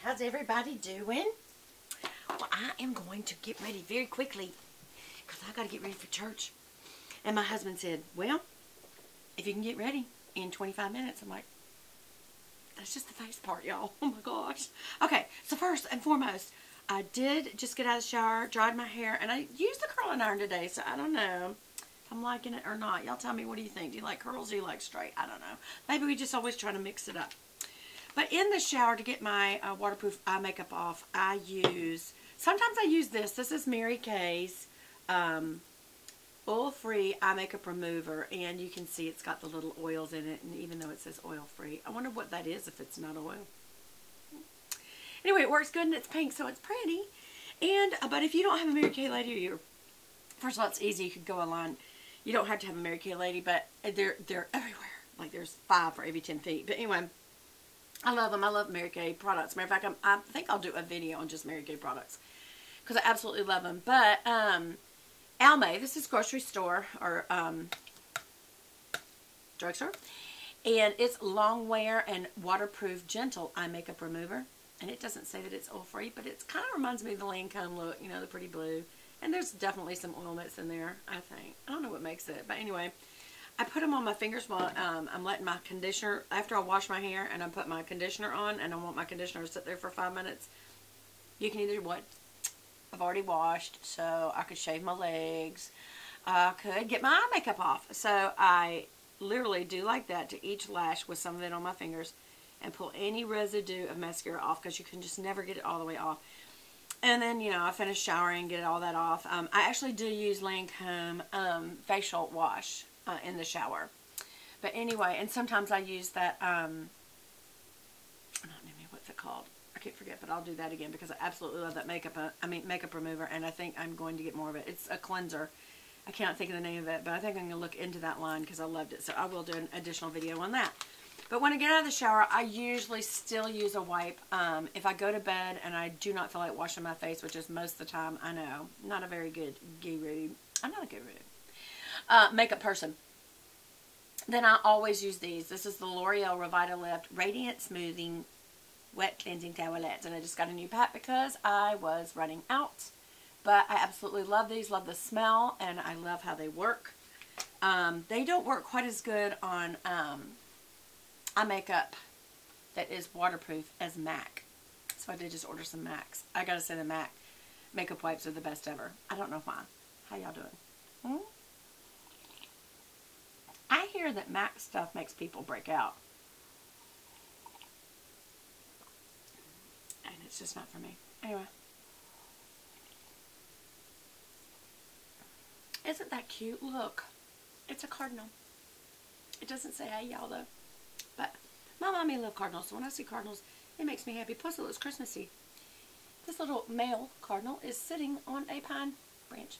How's everybody doing? Well, I am going to get ready very quickly because I got to get ready for church. And my husband said, well, if you can get ready in 25 minutes. I'm like, that's just the face part, y'all. Oh my gosh. Okay, so first and foremost, I did just get out of the shower, dried my hair, and I used the curling iron today, so I don't know if I'm liking it or not. Y'all tell me, what do you think? Do you like curls or do you like straight? I don't know. Maybe we just always try to mix it up. But in the shower, to get my waterproof eye makeup off, sometimes I use this. This is Mary Kay's oil-free eye makeup remover, and you can see it's got the little oils in it, and even though it says oil-free, I wonder what that is if it's not oil. Anyway, it works good, and it's pink, so it's pretty. And but if you don't have a Mary Kay lady, first of all, it's easy. You could go online. You don't have to have a Mary Kay lady, but they're everywhere. Like there's 5 for every 10 feet. But anyway, I love them. I love Mary Kay products. Matter of fact, I think I'll do a video on just Mary Kay products because I absolutely love them. But Almay, this is grocery store or drugstore, and it's long wear and waterproof gentle eye makeup remover. And it doesn't say that it's oil free, but it kind of reminds me of the Lancome look, you know, the pretty blue. And there's definitely some oil mix in there, I think. I don't know what makes it, but anyway, I put them on my fingers while I'm letting my conditioner, after I wash my hair and I put my conditioner on, and I want my conditioner to sit there for 5 minutes. You can either, I've already washed, so I could shave my legs. I could get my eye makeup off. So I literally do like that to each lash with some of it on my fingers and pull any residue of mascara off because you can just never get it all the way off. And then, you know, I finish showering, get all that off. I actually do use Lancome facial wash in the shower. But anyway, and sometimes I use that, what's it called? I can't forget, but I'll do that again because I absolutely love that makeup remover, and I think I'm going to get more of it. It's a cleanser. I cannot think of the name of it, but I think I'm going to look into that line because I loved it. So I will do an additional video on that. But when I get out of the shower, I usually still use a wipe. If I go to bed and I do not feel like washing my face, which is most of the time, I know, not a very good guru. I'm not a guru. Makeup person. Then I always use these. This is the L'Oreal Revitalift Radiant Smoothing Wet Cleansing Towelettes. And I just got a new pack because I was running out. But I absolutely love these, love the smell, and I love how they work. They don't work quite as good on eye makeup that is waterproof as MAC. So I did just order some MACs. I gotta say the MAC makeup wipes are the best ever. I don't know why. How y'all doing? I hear that MAC stuff makes people break out. And it's just not for me. Anyway. Isn't that cute? Look. It's a cardinal. It doesn't say hey y'all though. But my mommy loves cardinals, so when I see cardinals, it makes me happy. Plus, it looks Christmassy. This little male cardinal is sitting on a pine branch.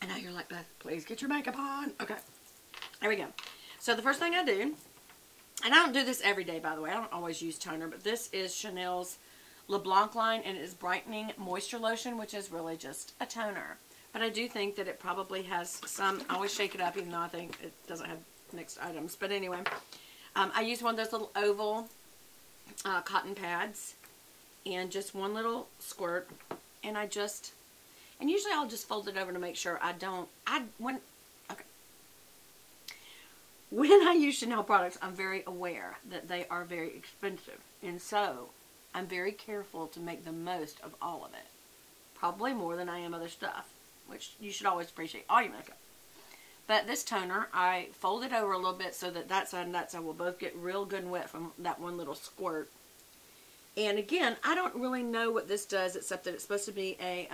And now you're like, Beth, please get your makeup on. Okay, there we go. So the first thing I do, and I don't do this every day, by the way. I don't always use toner, but this is Chanel's LeBlanc line, and it is Brightening Moisture Lotion, which is really just a toner. But I do think that it probably has some, I always shake it up, even though I think it doesn't have mixed items. But anyway, I use one of those little oval cotton pads and just one little squirt, and usually I'll just fold it over to make sure when I use Chanel products, I'm very aware that they are very expensive, and so I'm very careful to make the most of all of it, probably more than I am other stuff, which you should always appreciate all your makeup. But this toner, I fold it over a little bit so that that side and that side will both get real good and wet from that one little squirt. And again, I don't really know what this does, except that it's supposed to be a,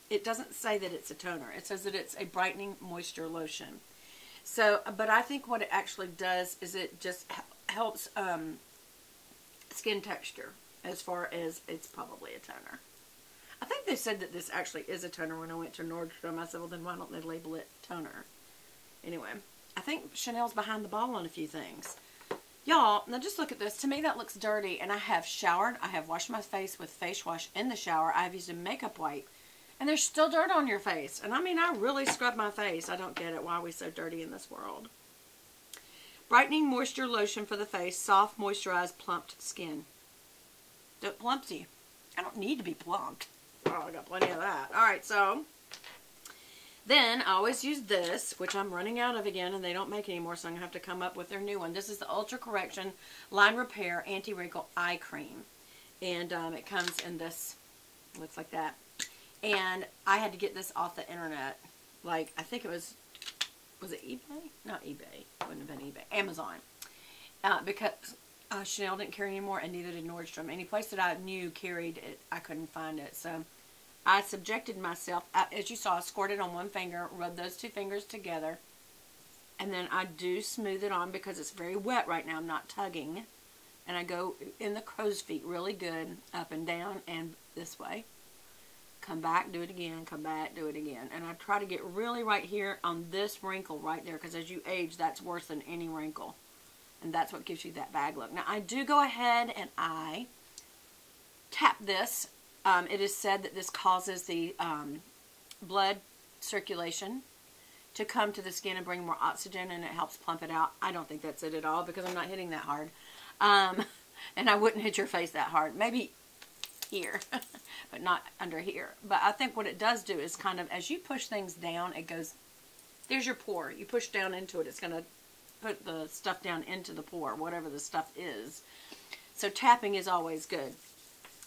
it doesn't say that it's a toner. It says that it's a brightening moisture lotion. So, but I think what it actually does is it just helps skin texture, as far as it's probably a toner. I think they said that this actually is a toner when I went to Nordstrom. I said, well, then why don't they label it toner? Anyway, I think Chanel's behind the ball on a few things. Y'all, now just look at this. To me, that looks dirty, and I have showered. I have washed my face with face wash in the shower. I've used a makeup wipe, and there's still dirt on your face. And I mean, I really scrub my face. I don't get it. Why are we so dirty in this world? Brightening moisture lotion for the face. Soft, moisturized, plumped skin. Don't plump you. I don't need to be plumped. Oh, I got plenty of that. Alright, so then I always use this, which I'm running out of again, and they don't make anymore, so I'm going to have to come up with their new one. This is the Ultra Correction Line Repair Anti-Wrinkle Eye Cream. And it comes in this, looks like that. And I had to get this off the internet. Like, I think it was it eBay? Not eBay. It wouldn't have been eBay. Amazon. Because Chanel didn't carry anymore, and neither did Nordstrom. Any place that I knew carried it, I couldn't find it. So I subjected myself, as you saw, squirted on one finger, rub those two fingers together, and then I do smooth it on because it's very wet right now. I'm not tugging. And I go in the crow's feet really good, up and down and this way. Come back, do it again, come back, do it again. And I try to get really right here on this wrinkle right there, because as you age, that's worse than any wrinkle. And that's what gives you that bag look. Now, I do go ahead and I tap this. It is said that this causes the blood circulation to come to the skin and bring more oxygen, and it helps plump it out. I don't think that's it at all, because I'm not hitting that hard. And I wouldn't hit your face that hard. Maybe here, but not under here. But I think what it does do is kind of, as you push things down, it goes, there's your pore. You push down into it, it's going to put the stuff down into the pore, whatever the stuff is. So tapping is always good.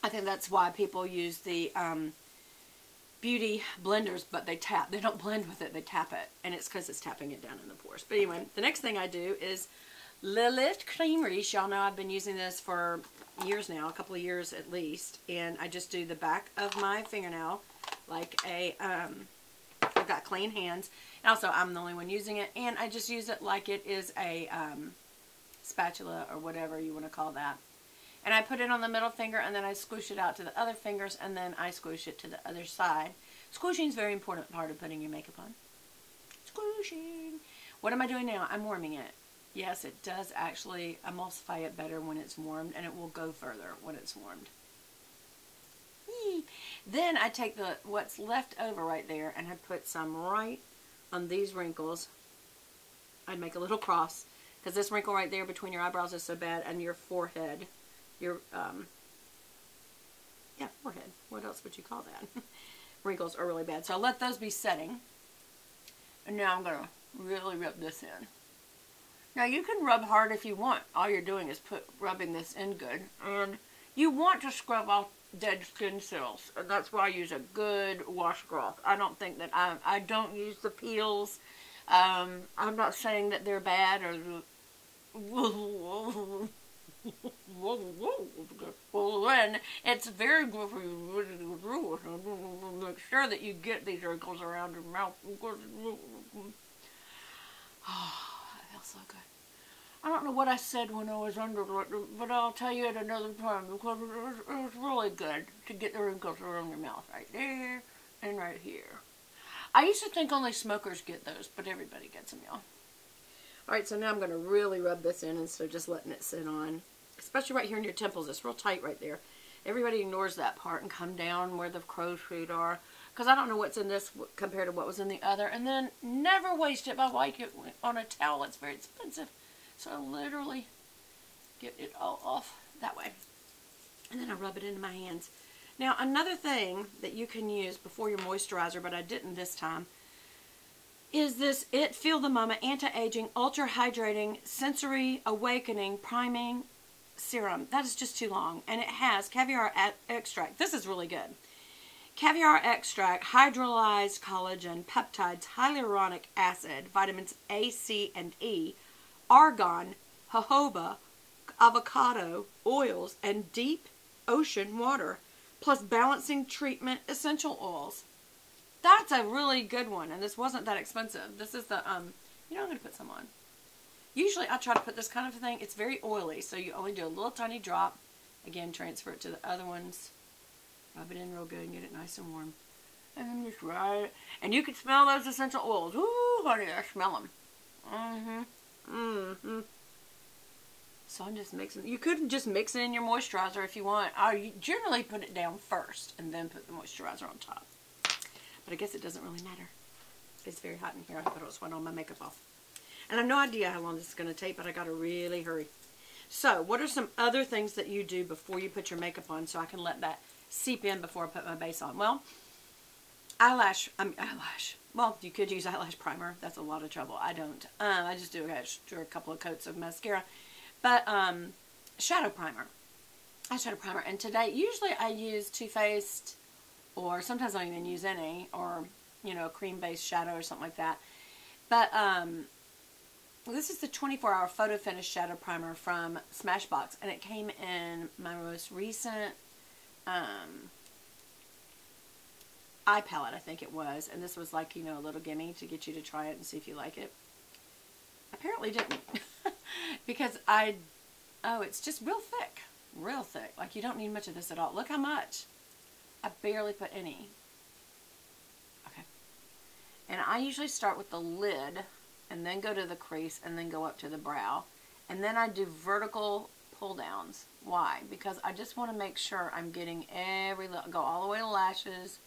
I think that's why people use the beauty blenders, but they tap. They don't blend with it, they tap it. And it's because it's tapping it down in the pores. But anyway, the next thing I do is Lilith Creameries. Y'all know I've been using this for years now, a couple of years at least. And I just do the back of my fingernail like a, I've got clean hands. And also, I'm the only one using it. And I just use it like it is a spatula or whatever you want to call that. And I put it on the middle finger, and then I squish it out to the other fingers, and then I squish it to the other side. Squishing is a very important part of putting your makeup on. Squishing. What am I doing now? I'm warming it. Yes, it does actually emulsify it better when it's warmed, and it will go further when it's warmed. Yee. Then I take what's left over right there, and I put some right on these wrinkles. I'd make a little cross, because this wrinkle right there between your eyebrows is so bad, and your forehead. Your, yeah, forehead. What else would you call that? Wrinkles are really bad. So I let those be setting. And now I'm going to really rub this in. Now you can rub hard if you want. All you're doing is rubbing this in good. And you want to scrub off dead skin cells. And that's why I use a good washcloth. I don't think that I don't use the peels. I'm not saying that they're bad or... Well, then it's very good for you. Make sure that you get these wrinkles around your mouth. Oh, that feels so good. I don't know what I said when I was under, but I'll tell you at another time, because it was really good to get the wrinkles around your mouth right there and right here. I used to think only smokers get those, but everybody gets them, y'all. Alright, so now I'm going to really rub this in instead of just letting it sit on. Especially right here in your temples. It's real tight right there. Everybody ignores that part and come down where the crow's feet are. Because I don't know what's in this compared to what was in the other. And then never waste it by wiping it on a towel. It's very expensive. So I literally get it all off that way. And then I rub it into my hands. Now another thing that you can use before your moisturizer, but I didn't this time, is this Feel the Moment Anti-Aging Ultra Hydrating Sensory Awakening Priming Serum. That is just too long. And it has caviar extract. This is really good. Caviar extract, hydrolyzed collagen, peptides, hyaluronic acid, vitamins A, C, and E, argan, jojoba, avocado, oils, and deep ocean water, plus balancing treatment essential oils. That's a really good one, and this wasn't that expensive. This is the, you know, I'm going to put some on. Usually I try to put this kind of thing. It's very oily, so you only do a little tiny drop. Again, transfer it to the other ones. Rub it in real good and get it nice and warm. And then just rub it. And you can smell those essential oils. Ooh, honey, I smell them. So I'm just mixing. You could just mix it in your moisturizer if you want. I generally put it down first and then put the moisturizer on top. But I guess it doesn't really matter. It's very hot in here. I hope I don't sweat all my makeup off. And I have no idea how long this is going to take, but I got to really hurry. So, what are some other things that you do before you put your makeup on so I can let that seep in before I put my base on? Well, eyelash. Well, you could use eyelash primer. That's a lot of trouble. I don't. I just do a couple of coats of mascara. But shadow primer. Eyeshadow primer. And today, usually I use Too Faced, or sometimes I don't even use any, or, you know, a cream-based shadow or something like that. But this is the 24-hour Photo Finish Shadow Primer from Smashbox, and it came in my most recent eye palette, I think it was. And this was like, you know, a little gimme to get you to try it and see if you like it. Apparently didn't. Because oh, it's just real thick. Real thick. Like, you don't need much of this at all. Look how much. I barely put any. Okay. And I usually start with the lid, and then go to the crease, and then go up to the brow. And then I do vertical pull downs. Why? Because I just want to make sure I'm getting go all the way to lashes,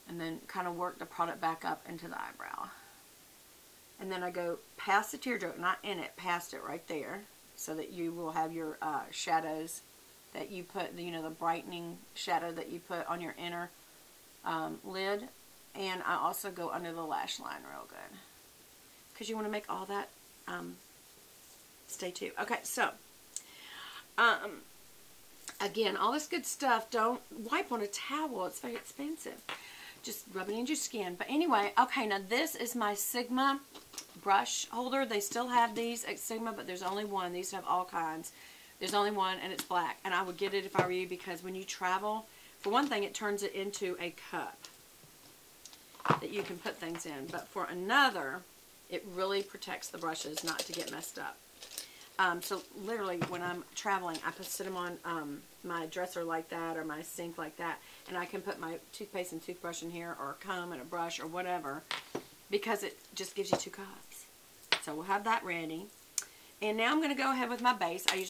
and then kind of work the product back up into the eyebrow. And then I go past the teardrop, not in it, past it right there, so that you will have your shadows that you put, you know, the brightening shadow that you put on your inner lid. And I also go under the lash line real good, because you want to make all that stay too. Okay, so again, all this good stuff, don't wipe on a towel. It's very expensive. Just rub it into your skin. But anyway, okay, now this is my Sigma brush holder. They still have these at Sigma, but there's only one. These have all kinds. There's only one, and it's black. And I would get it if I were you, because when you travel, for one thing, it turns it into a cup that you can put things in. But for another, it really protects the brushes not to get messed up. So literally, when I'm traveling, I sit them on my dresser like that, or my sink like that, and I can put my toothpaste and toothbrush in here, or a comb and a brush, or whatever, because it just gives you two cups. So we'll have that ready. And now I'm going to go ahead with my base.